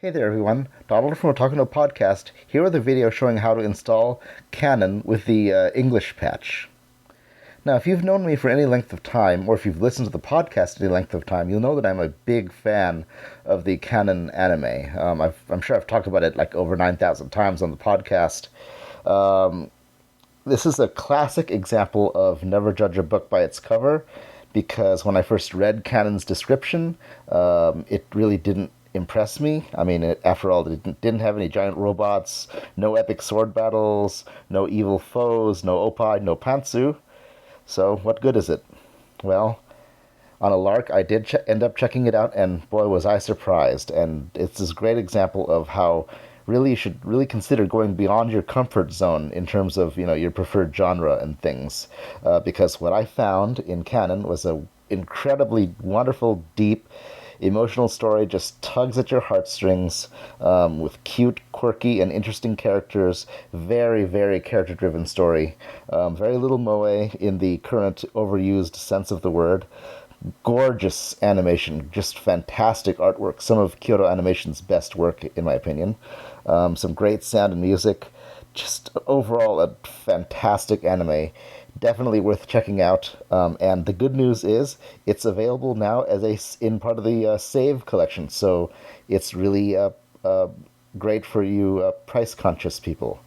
Hey there everyone, Donald from Talking to a Podcast, here with a video showing how to install Canon with the English patch. Now, if you've known me for any length of time, or if you've listened to the podcast any length of time, you'll know that I'm a big fan of the Canon anime. I'm sure I've talked about it like over 9,000 times on the podcast. This is a classic example of never judge a book by its cover, because when I first read Canon's description, it really didn't impress me. I mean, after all, it didn't have any giant robots, no epic sword battles, no evil foes, no oppai, no pantsu. So what good is it? Well, on a lark, I did end up checking it out, and boy, was I surprised. And it's this great example of how really you should really consider going beyond your comfort zone in terms of, your preferred genre and things. Because what I found in Canon was a incredibly wonderful, deep, emotional story, just tugs at your heartstrings, with cute, quirky, and interesting characters. Very, very character-driven story. Very little moe in the current overused sense of the word. Gorgeous animation, just fantastic artwork. Some of Kyoto Animation's best work, in my opinion. Some great sound and music. Just overall a fantastic anime. Definitely worth checking out. And the good news is it's available now in part of the Save collection. So it's really great for you price-conscious people.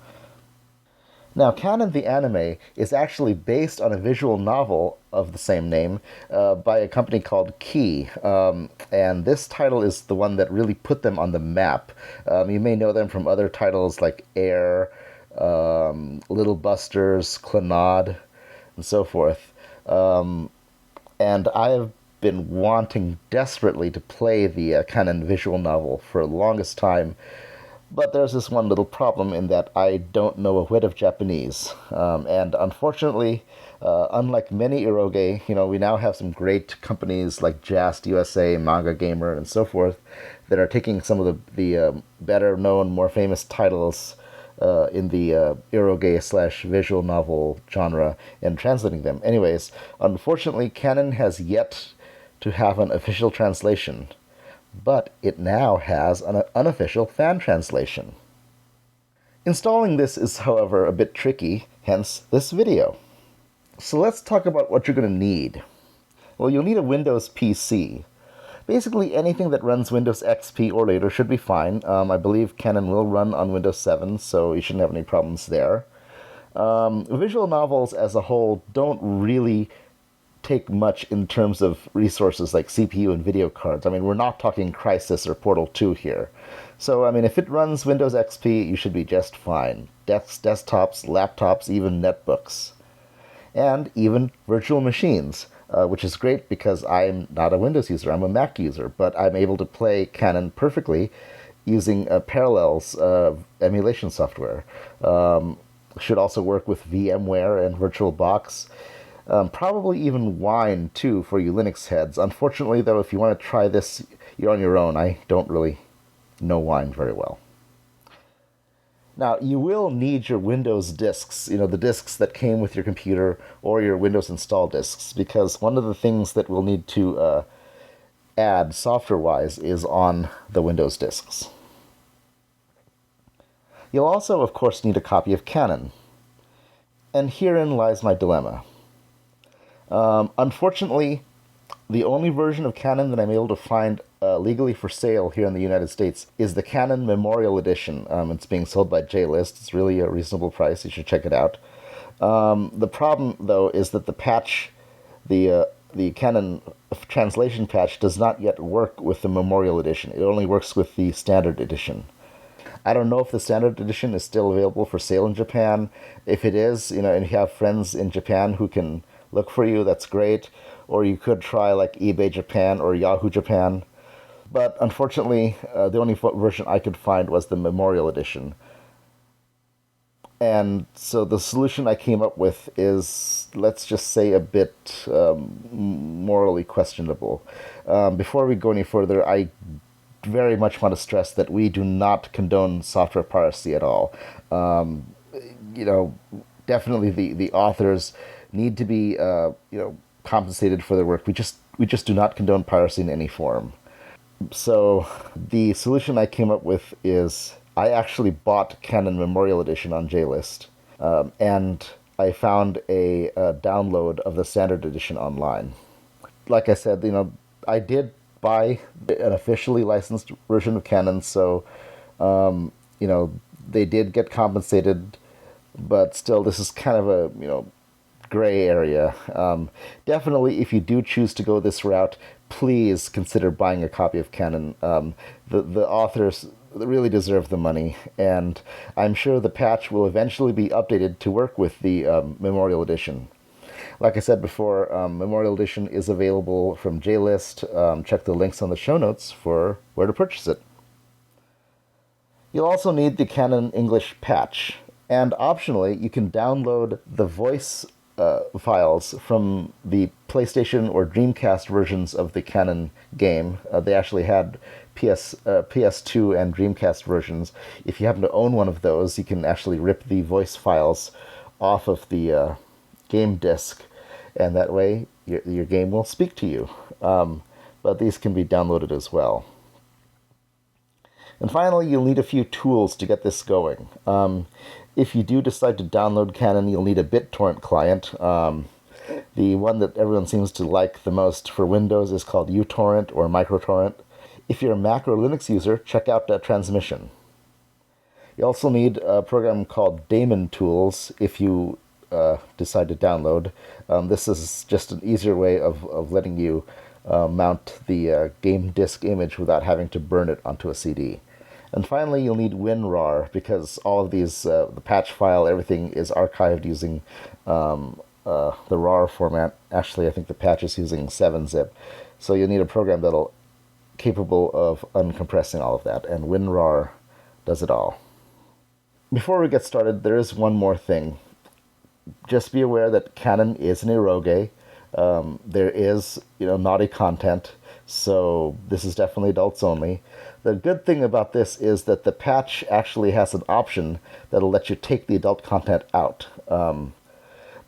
Now, Kanon the anime is actually based on a visual novel of the same name by a company called Key. And this title is the one that really put them on the map. You may know them from other titles like Air, Little Busters, Clannad, and so forth. And I have been wanting desperately to play the Kanon visual novel for the longest time. But there's this one little problem in that I don't know a whit of Japanese. And unfortunately, unlike many eroge, we now have some great companies like Jast USA, Manga Gamer, and so forth that are taking some of the better-known, more famous titles in the eroge/visual novel genre and translating them. Anyways, unfortunately, Canon has yet to have an official translation, but it now has an unofficial fan translation. Installing this is, however, a bit tricky, hence this video. So let's talk about what you're going to need. Well, you'll need a Windows PC. Basically, anything that runs Windows XP or later should be fine. I believe Canon will run on Windows 7, so you shouldn't have any problems there. Visual novels as a whole don't really take much in terms of resources like CPU and video cards. I mean, we're not talking Crysis or Portal 2 here. So, I mean, if it runs Windows XP, you should be just fine. Desktops, laptops, even netbooks. And even virtual machines, which is great because I'm not a Windows user, I'm a Mac user, but I'm able to play Canon perfectly using Parallels emulation software. Should also work with VMware and VirtualBox. Probably even Wine, too, for you Linux heads. Unfortunately, though, if you want to try this, you're on your own. I don't really know Wine very well. Now, you will need your Windows disks, the disks that came with your computer, or your Windows install disks, because one of the things that we'll need to add software-wise is on the Windows disks. You'll also, of course, need a copy of Canon. And herein lies my dilemma. Unfortunately, the only version of Canon that I'm able to find legally for sale here in the United States is the Canon Memorial Edition. It's being sold by JList. It's really a reasonable price. You should check it out. The problem, though, is that the patch, the Canon translation patch, does not yet work with the Memorial Edition. It only works with the Standard Edition. I don't know if the Standard Edition is still available for sale in Japan. If it is, and you have friends in Japan who can look for you, that's great. Or you could try like eBay Japan or Yahoo Japan. But unfortunately, the only version I could find was the Memorial Edition. And so the solution I came up with is, let's just say, a bit morally questionable. Before we go any further, I very much want to stress that we do not condone software piracy at all. Definitely the authors need to be compensated for their work. We just do not condone piracy in any form. So the solution I came up with is I actually bought Canon Memorial Edition on JList, and I found a download of the standard edition online. Like I said, I did buy an officially licensed version of Canon, so you know, they did get compensated, but still, this is kind of a gray area. Definitely, if you do choose to go this route, please consider buying a copy of Canon. The authors really deserve the money, and I'm sure the patch will eventually be updated to work with the Memorial Edition. Like I said before, Memorial Edition is available from JList. Check the links on the show notes for where to purchase it. You'll also need the Kanon English patch, and optionally, you can download the voice files from the PlayStation or Dreamcast versions of the Canon game. They actually had PS2 and Dreamcast versions. If you happen to own one of those, you can actually rip the voice files off of the game disc, and that way your game will speak to you. But these can be downloaded as well. And finally, you'll need a few tools to get this going. If you do decide to download Canon, you'll need a BitTorrent client. The one that everyone seems to like the most for Windows is called uTorrent or MicroTorrent. If you're a Mac or Linux user, check out Transmission. You also need a program called Daemon Tools if you decide to download. This is just an easier way of letting you mount the game disk image without having to burn it onto a CD. And finally, you'll need WinRAR because all of these, the patch file, everything is archived using the RAR format. Actually, I think the patch is using 7-zip. So you'll need a program that'll capable of uncompressing all of that, and WinRAR does it all. Before we get started, there is one more thing. Just be aware that Canon is an eroge. There is, naughty content, so this is definitely adults only. The good thing about this is that the patch actually has an option that'll let you take the adult content out.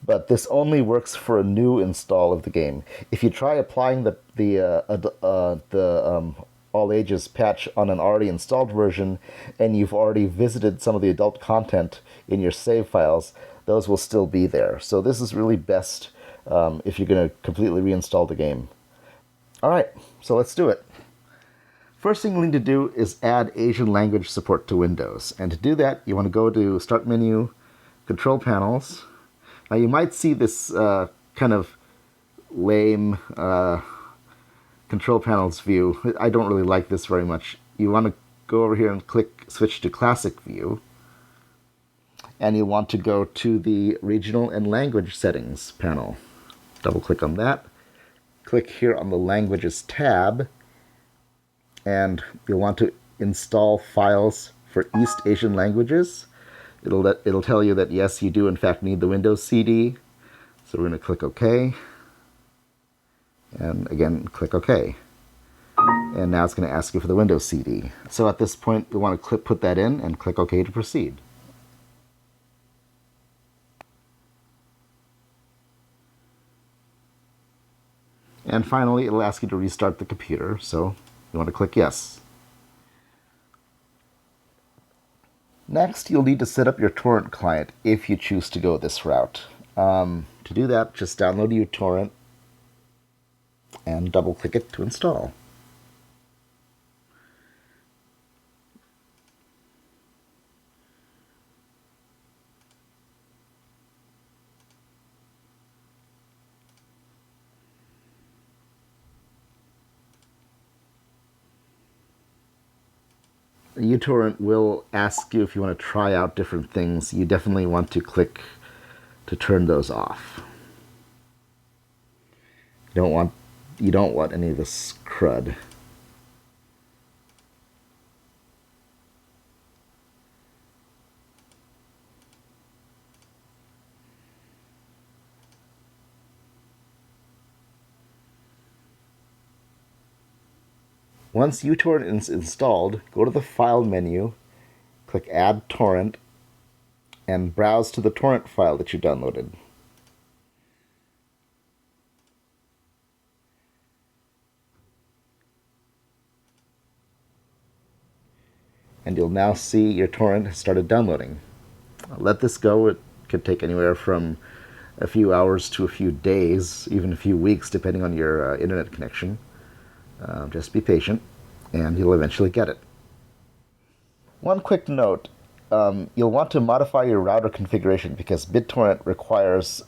But this only works for a new install of the game. If you try applying the all ages patch on an already installed version, and you've already visited some of the adult content in your save files, those will still be there. So this is really best if you're going to completely reinstall the game. All right, so let's do it. First thing you need to do is add Asian language support to Windows. And to do that, you want to go to Start Menu, Control Panels. Now you might see this kind of lame Control Panels view. I don't really like this very much. You want to go over here and switch to Classic View. And you want to go to the Regional and Language Settings panel. Double click on that. Click here on the Languages tab. And you'll want to install files for East Asian languages. It'll tell you that yes, you do in fact need the Windows CD. So we're going to click OK. And again, click OK. And now it's going to ask you for the Windows CD. So at this point, you'll want to put that in and click OK to proceed. And finally, it'll ask you to restart the computer, so you want to click yes. Next, you'll need to set up your torrent client if you choose to go this route. To do that, just download uTorrent and double-click it to install. uTorrent will ask you if you want to try out different things. You definitely want to click to turn those off. You don't want any of this crud. Once uTorrent is installed, go to the File menu, click Add Torrent, and browse to the torrent file that you downloaded. now see your torrent has started downloading. Let this go. It could take anywhere from a few hours to a few days, even a few weeks, depending on your internet connection. Just be patient, and you'll eventually get it. One quick note, you'll want to modify your router configuration because BitTorrent requires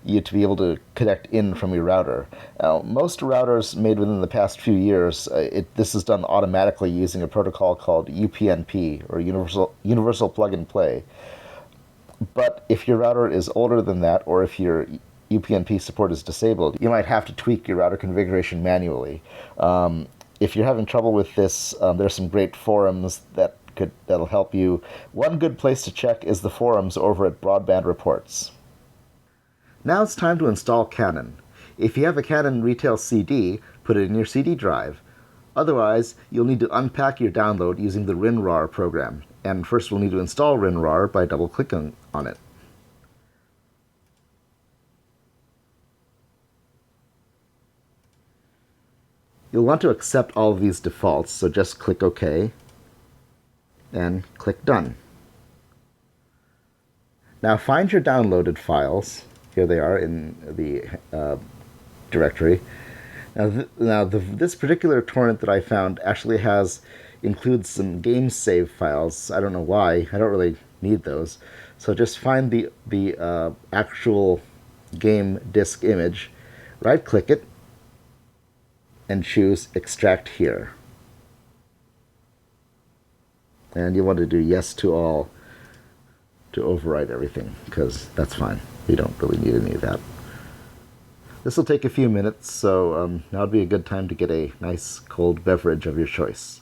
you to be able to connect in from your router. Now, most routers made within the past few years, this is done automatically using a protocol called UPnP, or Universal Plug and Play. But if your router is older than that, or if your UPnP support is disabled, you might have to tweak your router configuration manually. If you're having trouble with this, there's some great forums that'll help you. One good place to check is the forums over at Broadband Reports. Now it's time to install Canon. If you have a Canon retail CD, put it in your CD drive. Otherwise, you'll need to unpack your download using the ren'ai program. And first we'll need to install ren'ai by double-clicking on it. You'll want to accept all of these defaults, so just click OK and click Done. Now find your downloaded files. Here they are in the directory. Now, this particular torrent that I found actually includes some game save files. I don't know why. I don't really need those. So just find the actual game disk image, right-click it, and choose Extract Here. And you want to do Yes to all to overwrite everything, because that's fine. We don't really need any of that. This will take a few minutes, so now would be a good time to get a nice cold beverage of your choice.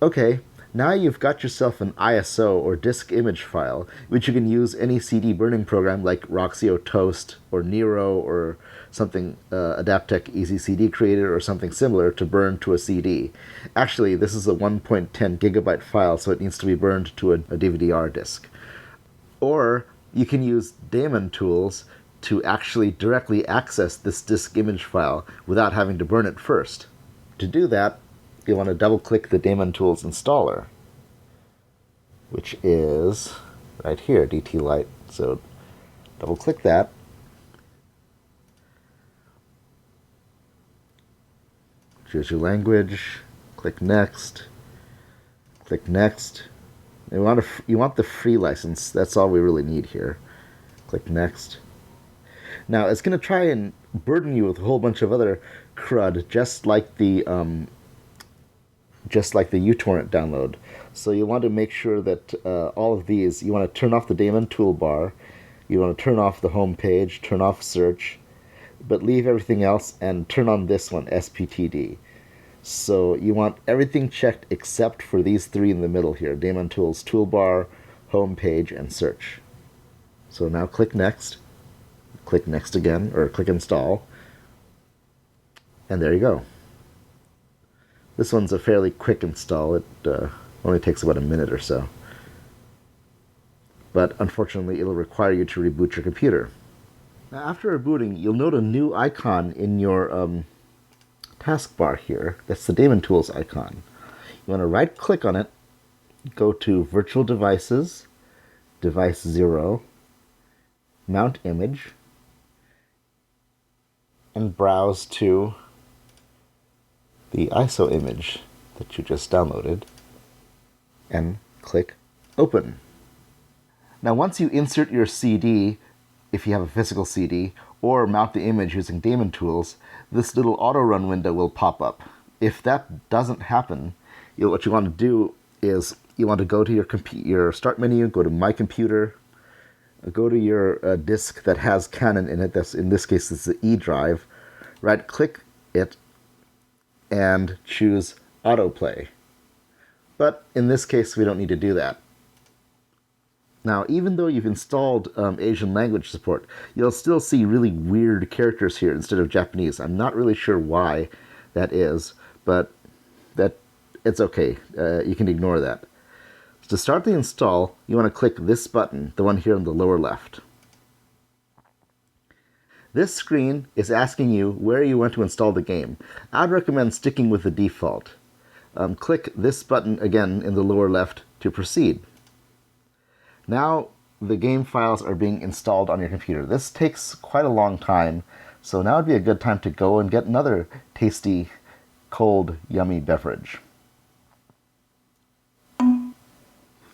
Okay, now you've got yourself an ISO or disk image file, which you can use any CD burning program like Roxio Toast or Nero or something, Adaptec Easy CD Creator or something similar to burn to a CD. Actually, this is a 1.10 gigabyte file, so it needs to be burned to a DVD-R disk. Or you can use daemon tools to actually directly access this disk image file without having to burn it first. To do that, you want to double-click the Daemon Tools installer, which is right here, DT Lite. So double-click that. Choose your language. Click Next. Click Next. You want the free license. That's all we really need here. Click Next. Now it's going to try and burden you with a whole bunch of other crud, just like the uTorrent download. So you want to make sure that all of these, you want to turn off the daemon toolbar, you want to turn off the home page, turn off search, but leave everything else and turn on this one, SPTD. So you want everything checked except for these three in the middle here, Daemon Tools toolbar, home page, and search. So now click Next, click Next again, or click Install, and there you go. This one's a fairly quick install. It only takes about a minute or so. But unfortunately, it'll require you to reboot your computer. Now, after rebooting, you'll note a new icon in your taskbar here. That's the Daemon Tools icon. You want to right-click on it, go to Virtual Devices, Device 0, Mount Image, and browse to the ISO image that you just downloaded, and click Open. Now once you insert your CD, if you have a physical CD, or mount the image using Daemon Tools, this little auto-run window will pop up. If that doesn't happen, what you want to do is you want to go to your Start menu, go to My Computer, go to your disk that has Canon in it. In this case, it's the E drive. Right-click it and choose Autoplay. But in this case, we don't need to do that. Now, even though you've installed Asian language support, you'll still see really weird characters here instead of Japanese. I'm not really sure why that is, but it's okay. You can ignore that. So to start the install, you want to click this button, the one here in the lower left. This screen is asking you where you want to install the game. I'd recommend sticking with the default. Click this button again in the lower left to proceed. Now the game files are being installed on your computer. This takes quite a long time, so now would be a good time to go and get another tasty, cold, yummy beverage.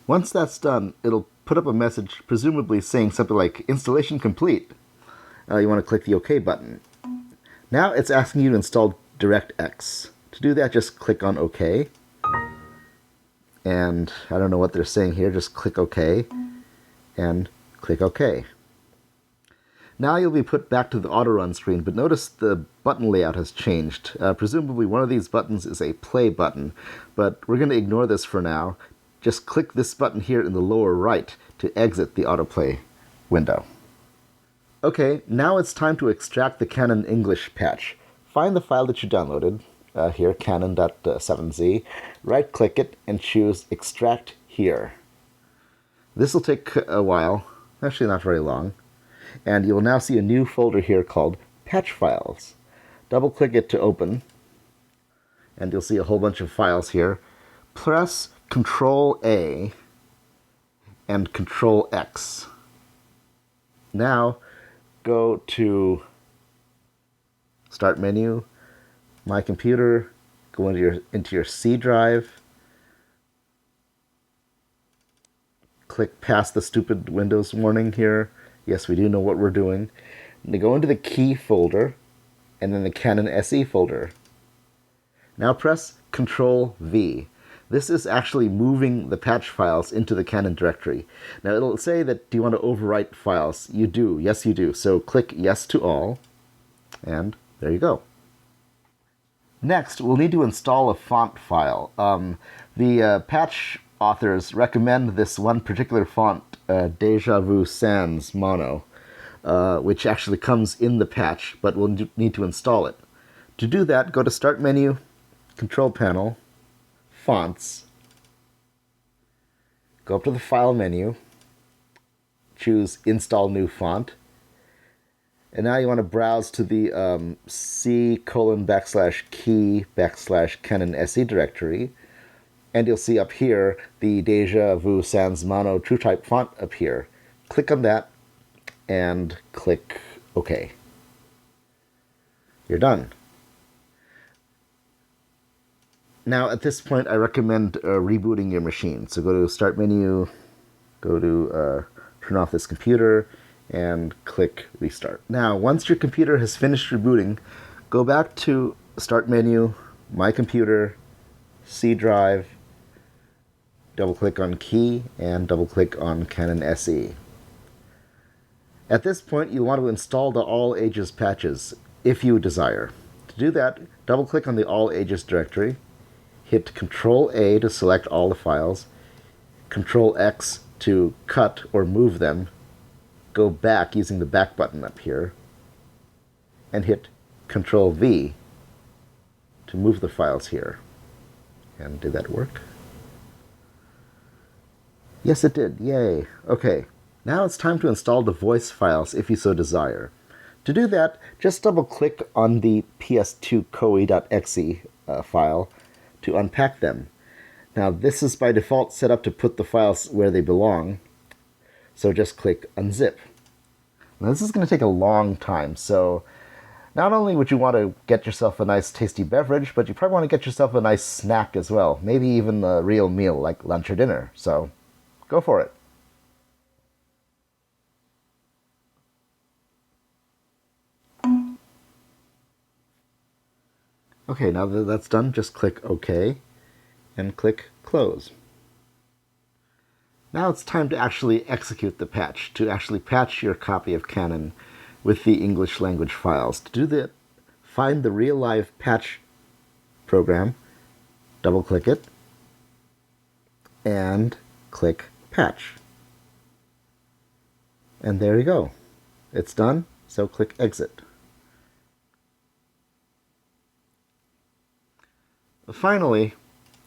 Once that's done, it'll put up a message presumably saying something like installation complete. You want to click the OK button. Now it's asking you to install DirectX. To do that, just click on OK. And I don't know what they're saying here, just click OK and click OK. Now you'll be put back to the auto run screen, but notice the button layout has changed. Presumably one of these buttons is a play button, but we're going to ignore this for now. Just click this button here in the lower right to exit the autoplay window. Okay, now it's time to extract the Kanon English patch. Find the file that you downloaded, here, canon.7z, right-click it and choose Extract Here. This will take a while, actually not very long, and you'll now see a new folder here called Patch Files. Double-click it to open, and you'll see a whole bunch of files here. Press Control-A and Control-X. Now, go to Start menu, My Computer, go into your C drive, click past the stupid Windows warning here. Yes, we do know what we're doing. And go into the Key folder, and then the Canon SE folder. Now press Control-V. This is actually moving the patch files into the Canon directory. Now it'll say that, do you want to overwrite files? You do. Yes, you do. So click Yes to all, and there you go. Next, we'll need to install a font file. The patch authors recommend this one particular font, Deja Vu Sans Mono, which actually comes in the patch, but we'll need to install it. To do that, go to Start menu, Control Panel, Fonts, go up to the File menu, choose Install New Font, and now you want to browse to the C:\key/Canon SE directory, and you'll see up here the Deja Vu Sans Mono TrueType font appear. Click on that and click OK. You're done. Now at this point I recommend rebooting your machine. So go to Start menu, go to turn off this computer, and click Restart. Now once your computer has finished rebooting, go back to Start menu, My Computer, C drive, double-click on Key, and double-click on Canon SE. At this point, you'll want to install the All Ages patches, if you desire. To do that, double-click on the All Ages directory, hit Control-A to select all the files, Control-X to cut or move them, go back using the back button up here, and hit Control-V to move the files here. And did that work? Yes, it did. Yay. Okay. Now it's time to install the voice files if you so desire. To do that, just double-click on the ps2coi.exe file to unpack them. Now this is by default set up to put the files where they belong, so just click Unzip. Now this is going to take a long time, so not only would you want to get yourself a nice tasty beverage, but you probably want to get yourself a nice snack as well, maybe even a real meal like lunch or dinner, so go for it. Okay, now that that's done, just click OK and click Close. Now it's time to actually execute the patch, to actually patch your copy of Canon with the English language files. To do that, find the real live patch program, double-click it, and click Patch. And there you go. It's done, so click Exit. Finally,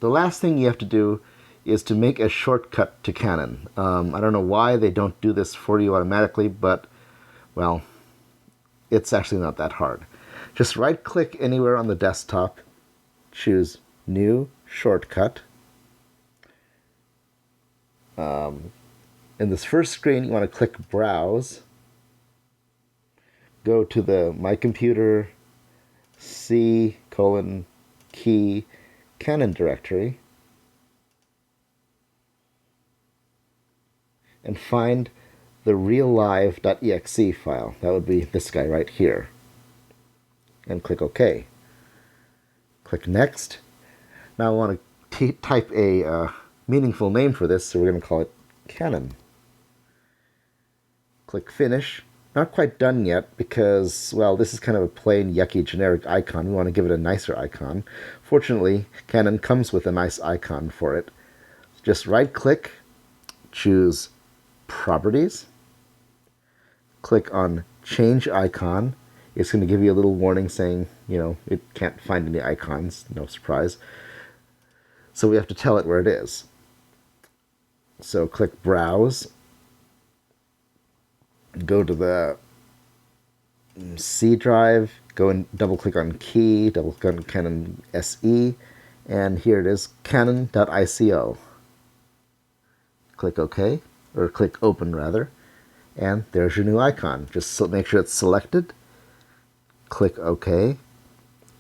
the last thing you have to do is to make a shortcut to Canon. I don't know why they don't do this for you automatically, but, well, it's actually not that hard. Just right-click anywhere on the desktop, choose New Shortcut. In this first screen, you want to click Browse. Go to the My Computer C:" key Canon directory and find the reallive.exe file. That would be this guy right here. And click OK. Click Next. Now I want to type a meaningful name for this, so we're going to call it Canon. Click Finish. Not quite done yet because, well, this is kind of a plain, yucky, generic icon. We want to give it a nicer icon. Fortunately, Canon comes with a nice icon for it. Just right-click, choose Properties, click on Change Icon. It's going to give you a little warning saying, it can't find any icons. No surprise. So we have to tell it where it is. So click Browse. Go to the C drive, go and double-click on Key, double-click on Canon SE, and here it is, canon.ico. Click OK, or click Open rather, and there's your new icon. Just make sure it's selected, click OK,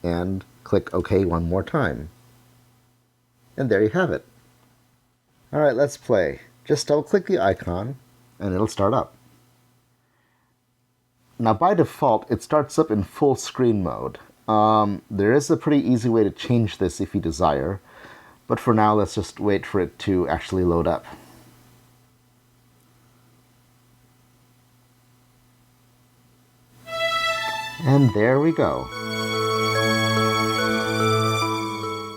and click OK one more time. And there you have it. Alright, let's play. Just double-click the icon, and it'll start up. Now, by default, it starts up in full screen mode. There is a pretty easy way to change this if you desire, but for now, let's just wait for it to actually load up. And there we go.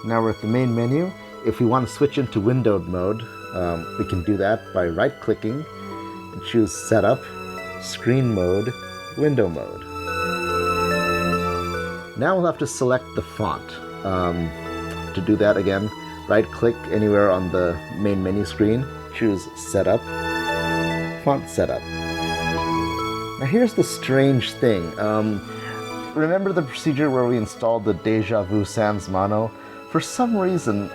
Now we're at the main menu. If we want to switch into windowed mode, we can do that by right-clicking and choose Setup, Screen Mode, Window Mode. Now we'll have to select the font. To do that again, right-click anywhere on the main menu screen, choose Setup, Font Setup. Now here's the strange thing. Remember the procedure where we installed the Deja Vu Sans Mono? For some reason,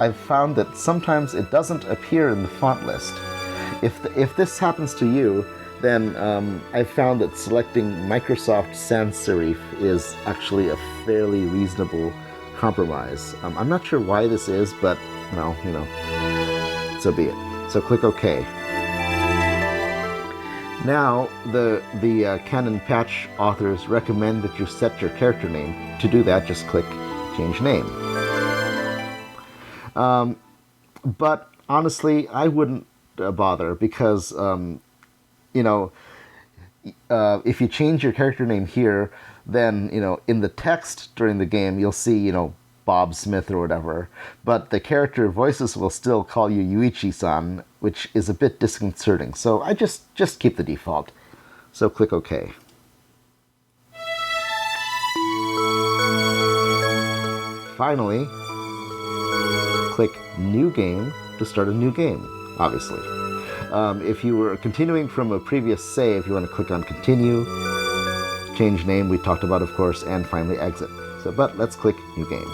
I've found that sometimes it doesn't appear in the font list. If this happens to you, then I've found that selecting Microsoft Sans Serif is actually a fairly reasonable compromise. I'm not sure why this is, but, well, so be it. So click OK. Now, the Canon patch authors recommend that you set your character name. To do that, just click Change Name. But honestly, I wouldn't bother because if you change your character name here, then, in the text during the game, you'll see, Bob Smith or whatever. But the character voices will still call you Yuichi-san, which is a bit disconcerting. So I just keep the default. So click OK. Finally, click New Game to start a new game, obviously. If you were continuing from a previous save, you want to click on Continue, change name, we talked about, of course, and finally exit. But let's click New Game.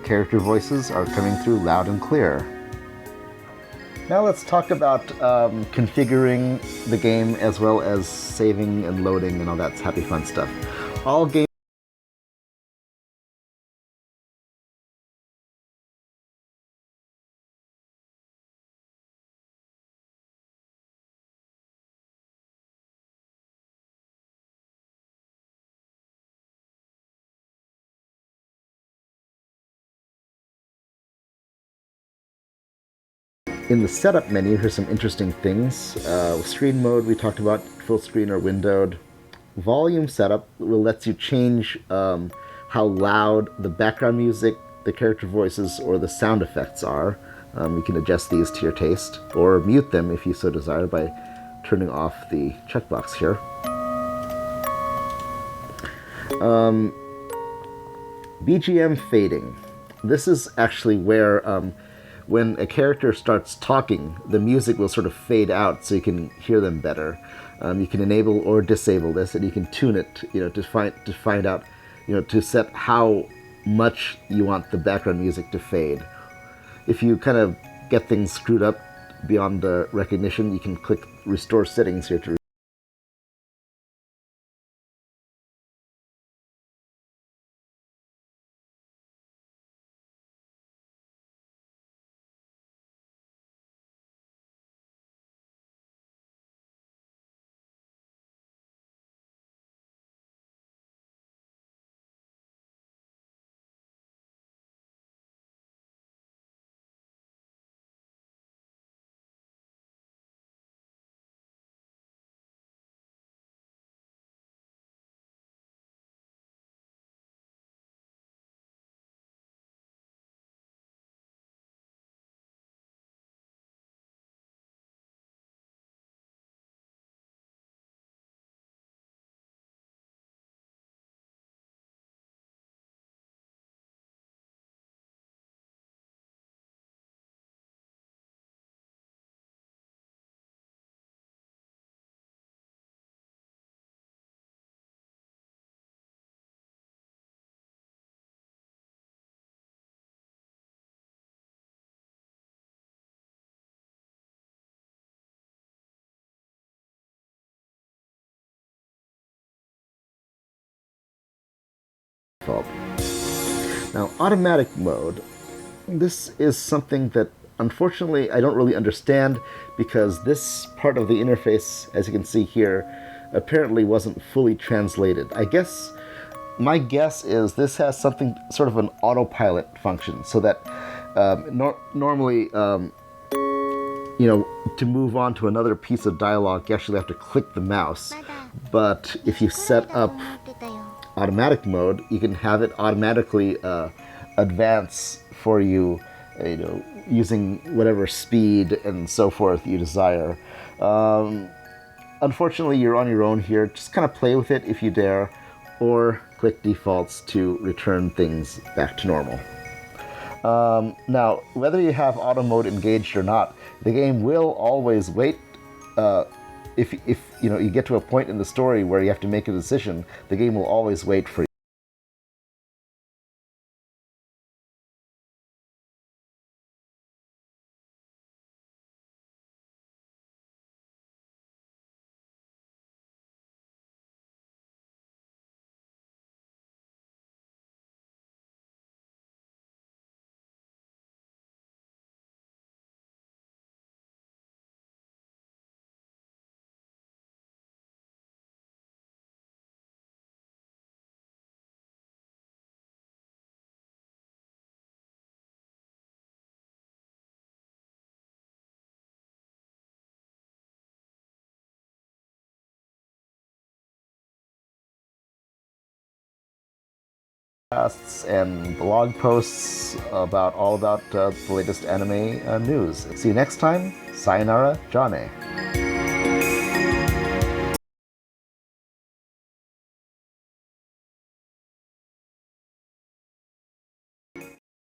Character voices are coming through loud and clear. Now let's talk about configuring the game as well as saving and loading and all that happy fun stuff. All game In the setup menu, here's some interesting things. Screen mode, we talked about, full screen or windowed. Volume setup will lets you change how loud the background music, the character voices, or the sound effects are. You can adjust these to your taste, or mute them if you so desire by turning off the checkbox here. BGM fading. This is actually where when a character starts talking, the music will sort of fade out so you can hear them better. You can enable or disable this, and you can tune it, to find out, to set how much you want the background music to fade. If you kind of get things screwed up beyond recognition, you can click Restore Settings here to default. Now, automatic mode. This is something that unfortunately I don't really understand because this part of the interface, as you can see here, apparently wasn't fully translated. My guess is this has something sort of an autopilot function, so that normally, to move on to another piece of dialogue, you actually have to click the mouse. But if you set up automatic mode, you can have it automatically advance for you, using whatever speed and so forth you desire. Unfortunately, you're on your own here. Just kind of play with it if you dare, or click defaults to return things back to normal. Now, whether you have auto mode engaged or not, the game will always wait. If you get to a point in the story where you have to make a decision, the game will always wait for you. And blog posts all about the latest anime news. See you next time. Sayonara, Jane.